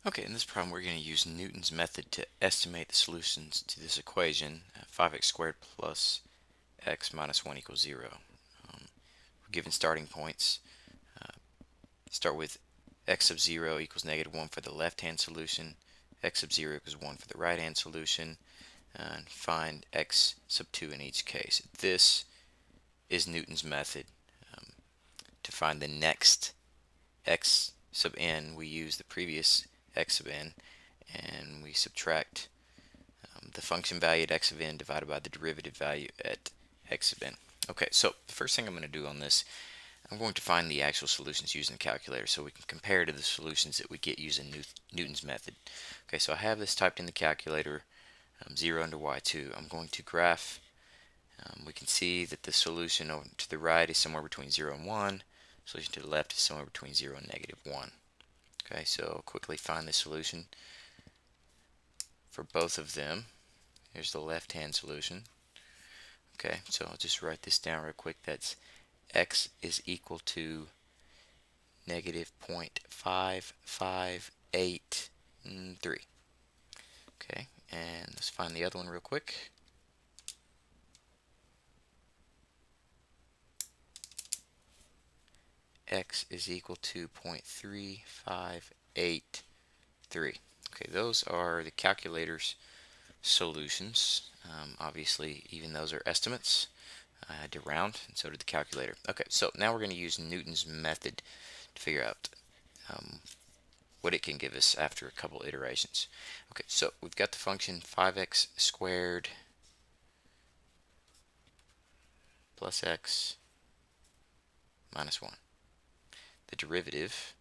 Okay, in this problem we're going to use Newton's method to estimate the solutions to this equation, 5x squared plus x minus 1 equals 0. We're given starting points. Start with x sub 0 equals negative 1 for the left-hand solution, x sub 0 equals 1 for the right-hand solution, and find x sub 2 in each case. This is Newton's method. To find the next x sub n, we use the previous x sub n, and we subtract the function value at x of n divided by the derivative value at x of n. Okay, so the first thing I'm going to do on this, I'm going to find the actual solutions using the calculator so we can compare to the solutions that we get using Newton's method. Okay, so I have this typed in the calculator, 0 under y2. I'm going to graph. We can see that the solution over to the right is somewhere between 0 and 1. Solution to the left is somewhere between 0 and negative 1. Okay, so I'll quickly find the solution for both of them. Here's the left-hand solution. Okay, so I'll just write this down real quick. That's x is equal to negative 0.5583. Okay, and let's find the other one real quick. X is equal to 0.3583. Okay, those are the calculator's solutions. Obviously, even those are estimates. I had to round, and so did the calculator. Okay, so now we're going to use Newton's method to figure out what it can give us after a couple iterations. Okay, so we've got the function 5x squared plus x minus 1. The derivative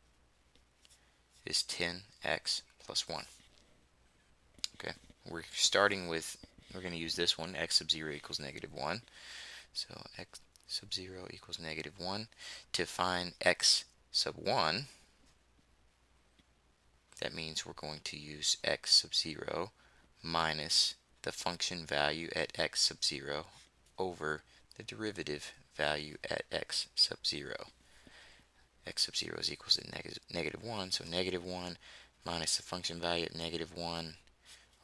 is 10x plus 1. Okay, we're starting with, we're going to use this one, x sub 0 equals negative 1. So x sub 0 equals negative 1. To find x sub 1, that means we're going to use x sub 0 minus the function value at x sub 0 over the derivative value at x sub 0. X sub 0 is equals to negative 1, so negative 1 minus the function value at negative 1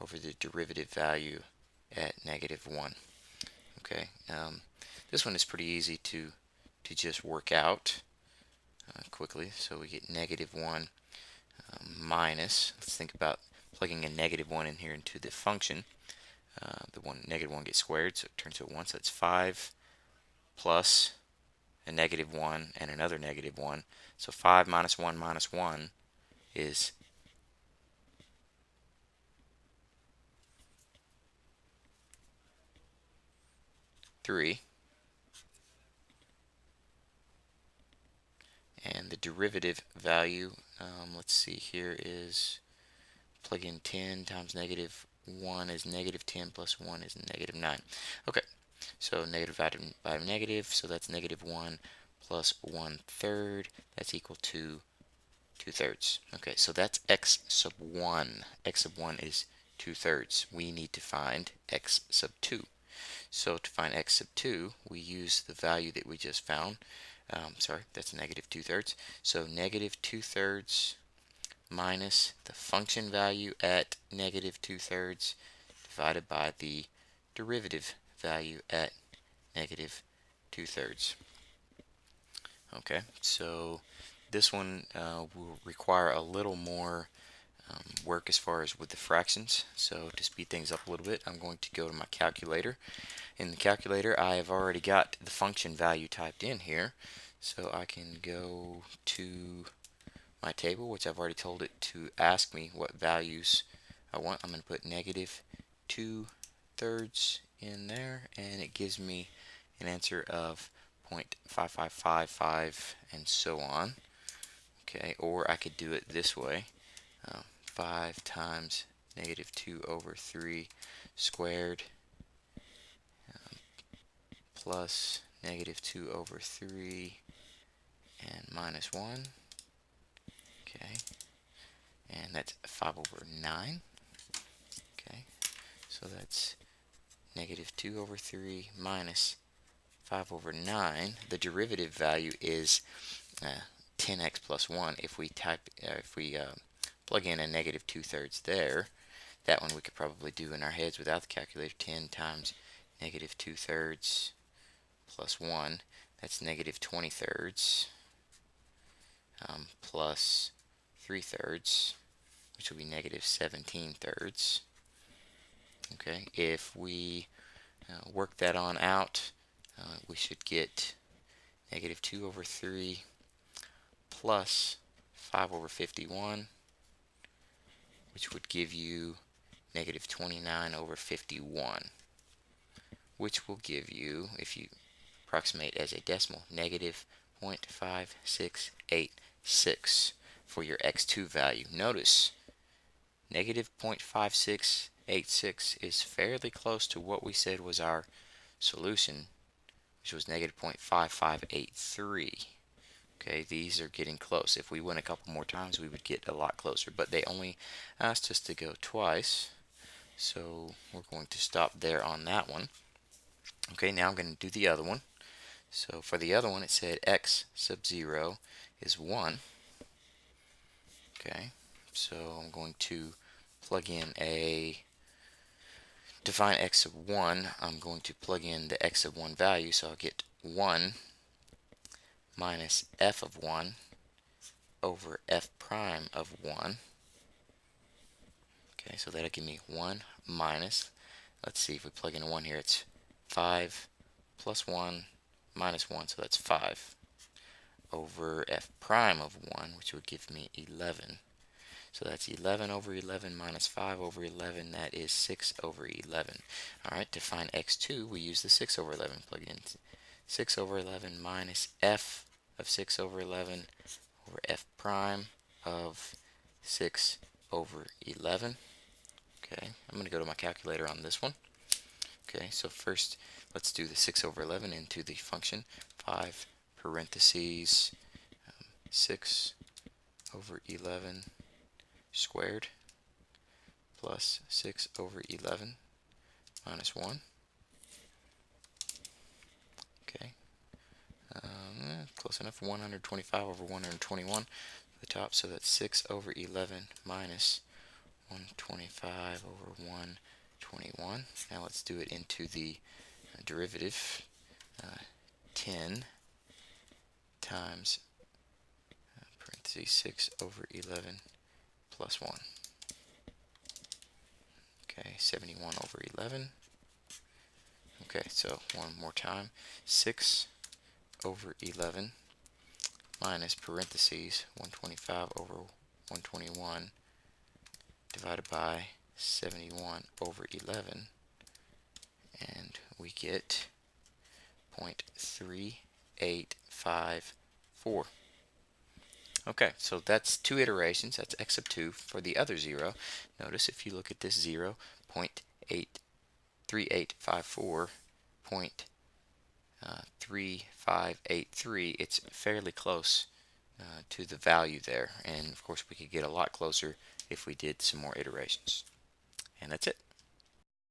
over the derivative value at negative 1. Okay, this one is pretty easy to just work out quickly. So we get negative 1 minus, let's think about plugging a negative 1 in here into the function. Negative 1 gets squared, so it turns to a 1, so it's 5 plus a negative 1 and another negative 1. So 5 minus 1 is 3. And the derivative value, let's see here, is plug in 10 times negative 1 is negative 10 plus 1 is negative 9. Okay, so negative divided by negative, so that's negative 1 plus 1/3. That's equal to 2/3. Okay, so that's x sub 1. X sub 1 is 2/3. We need to find x sub 2. So to find x sub 2, we use the value that we just found. Sorry, that's negative 2/3. So negative 2/3 minus the function value at negative 2/3 divided by the derivative value at negative 2/3. Okay, so this one will require a little more work as far as with the fractions. So to speed things up a little bit, I'm going to go to my calculator. In the calculator, I have already got the function value typed in here. So I can go to my table, which I've already told it to ask me what values I want. I'm going to put negative 2/3 in there, and it gives me an answer of 0.5555 and so on. Okay, or I could do it this way. 5 times negative 2 over 3 squared plus negative 2 over 3 and minus 1. Okay, and that's 5 over 9. Okay, so that's negative 2 over 3 minus 5 over 9. The derivative value is 10x plus 1. If we plug in a negative 2/3 there. That one we could probably do in our heads without the calculator. 10 times negative 2/3 plus 1, that's negative 20/3 plus 3/3, which will be negative 17/3. Okay, if we work that on out, we should get negative 2 over 3 plus 5 over 51, which would give you negative 29 over 51, which will give you, if you approximate as a decimal, negative 0.5686 for your x2 value. Notice negative 0.5686 is fairly close to what we said was our solution, which was negative 0.5583. Okay, these are getting close. If we went a couple more times, we would get a lot closer, but they only asked us to go twice, so we're going to stop there on that one. Okay, now I'm going to do the other one. So for the other one, it said x sub 0 is 1. Okay, so I'm going to plug in to find x sub 1, I'm going to plug in the x sub 1 value, so I'll get 1 minus f of 1 over f prime of 1. Okay, so that'll give me 1 minus, let's see, if we plug in a 1 here, it's 5 plus 1 minus 1, so that's 5, over f prime of 1, which would give me 11. So that's 11 over 11 minus 5 over 11, that is 6 over 11. Alright, to find x2, we use the 6 over 11, plug it in. 6 over 11 minus f of 6 over 11 over f prime of 6 over 11. Okay, I'm going to go to my calculator on this one. Okay, so first let's do the 6 over 11 into the function 5 parentheses 6 over 11 squared plus 6 over 11 minus 1. Okay, close enough. 125 over 121 the top, so that's 6 over 11 minus 125 over 121. Now let's do it into the derivative. 10 times parentheses 6 over 11 plus 1. Okay, 71 over 11. Okay, so one more time. 6 over 11 minus parentheses 125 over 121 divided by 71 over 11, and we get 0.3854. Okay, so that's 2 iterations. That's x sub 2 for the other 0. Notice if you look at this 0, 0.3854, 0.3583, it's fairly close to the value there. And of course, we could get a lot closer if we did some more iterations. And that's it.